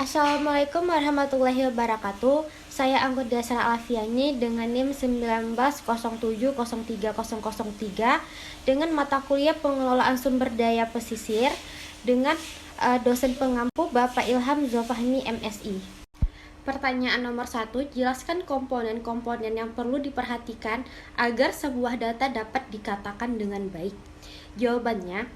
Assalamualaikum warahmatullahi wabarakatuh. Saya Anggoda Sara Alfiani dengan NIM 1907030003 dengan mata kuliah Pengelolaan Sumber Daya Pesisir dengan dosen pengampu Bapak Ilham Zulfahmi MSI. Pertanyaan nomor 1, jelaskan komponen-komponen yang perlu diperhatikan agar sebuah data dapat dikatakan dengan baik. Jawabannya,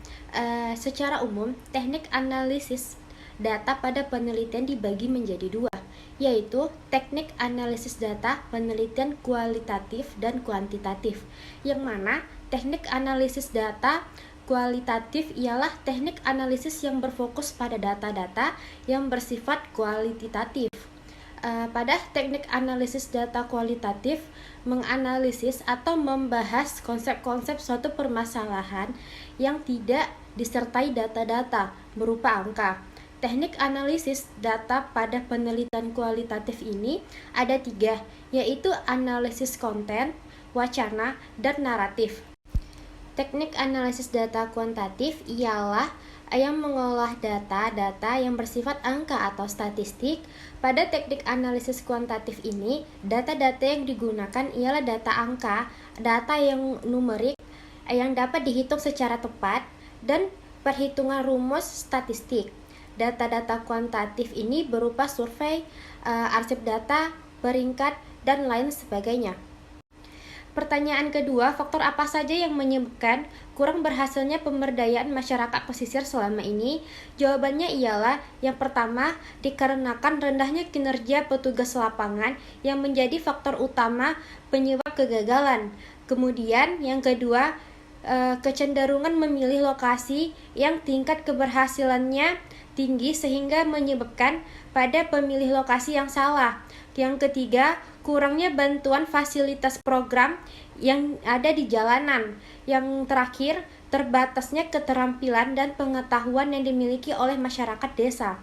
secara umum, teknik analisis data pada penelitian dibagi menjadi dua, yaitu teknik analisis data penelitian kualitatif dan kuantitatif, yang mana teknik analisis data kualitatif ialah teknik analisis yang berfokus pada data-data yang bersifat kualitatif. Pada teknik analisis data kualitatif menganalisis atau membahas konsep-konsep suatu permasalahan yang tidak disertai data-data berupa angka. Teknik analisis data pada penelitian kualitatif ini ada 3, yaitu analisis konten, wacana, dan naratif. Teknik analisis data kuantitatif ialah yang mengolah data-data yang bersifat angka atau statistik. Pada teknik analisis kuantitatif ini, data-data yang digunakan ialah data angka, data yang numerik, yang dapat dihitung secara tepat, dan perhitungan rumus statistik. Data-data kuantitatif ini berupa survei, arsip data, peringkat, dan lain sebagainya. Pertanyaan kedua, faktor apa saja yang menyebabkan kurang berhasilnya pemberdayaan masyarakat pesisir selama ini? Jawabannya ialah yang pertama, dikarenakan rendahnya kinerja petugas lapangan yang menjadi faktor utama penyebab kegagalan. Kemudian yang kedua, kecenderungan memilih lokasi yang tingkat keberhasilannya tinggi sehingga menyebabkan pada pemilih lokasi yang salah. Yang ketiga, kurangnya bantuan fasilitas program yang ada di jalanan. Yang terakhir, terbatasnya keterampilan dan pengetahuan yang dimiliki oleh masyarakat desa.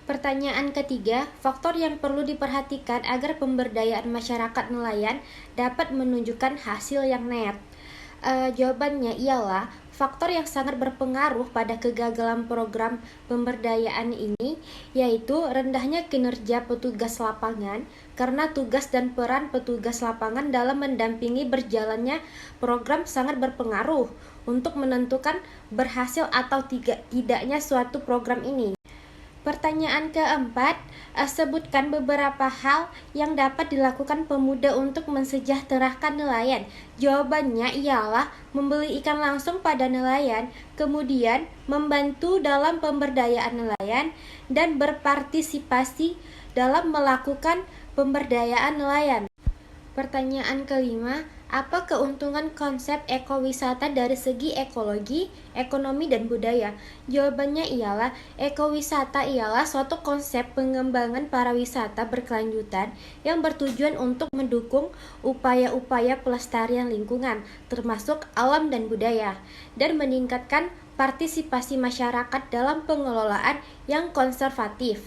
Pertanyaan ketiga, faktor yang perlu diperhatikan agar pemberdayaan masyarakat nelayan dapat menunjukkan hasil yang net. Jawabannya ialah faktor yang sangat berpengaruh pada kegagalan program pemberdayaan ini yaitu rendahnya kinerja petugas lapangan, karena tugas dan peran petugas lapangan dalam mendampingi berjalannya program sangat berpengaruh untuk menentukan berhasil atau tidaknya suatu program ini. Pertanyaan keempat, sebutkan beberapa hal yang dapat dilakukan pemuda untuk mensejahterakan nelayan. Jawabannya ialah membeli ikan langsung pada nelayan, kemudian membantu dalam pemberdayaan nelayan, dan berpartisipasi dalam melakukan pemberdayaan nelayan. Pertanyaan kelima, apa keuntungan konsep ekowisata dari segi ekologi, ekonomi, dan budaya? Jawabannya ialah ekowisata ialah suatu konsep pengembangan pariwisata berkelanjutan yang bertujuan untuk mendukung upaya-upaya pelestarian lingkungan, termasuk alam dan budaya, dan meningkatkan partisipasi masyarakat dalam pengelolaan yang konservatif,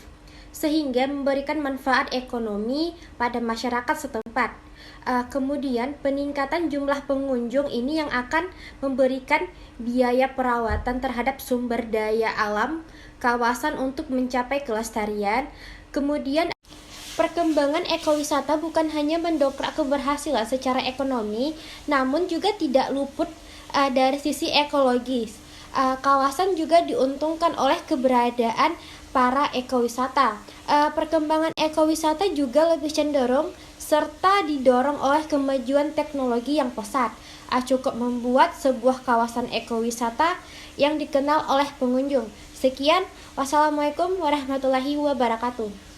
sehingga memberikan manfaat ekonomi pada masyarakat setempat. Kemudian peningkatan jumlah pengunjung ini yang akan memberikan biaya perawatan terhadap sumber daya alam kawasan untuk mencapai kelestarian. Kemudian perkembangan ekowisata bukan hanya mendongkrak keberhasilan secara ekonomi, namun juga tidak luput dari sisi ekologis. Kawasan juga diuntungkan oleh keberadaan para ekowisata. Perkembangan ekowisata juga lebih cenderung serta didorong oleh kemajuan teknologi yang pesat. Cukup membuat sebuah kawasan ekowisata yang dikenal oleh pengunjung. Sekian, wassalamualaikum warahmatullahi wabarakatuh.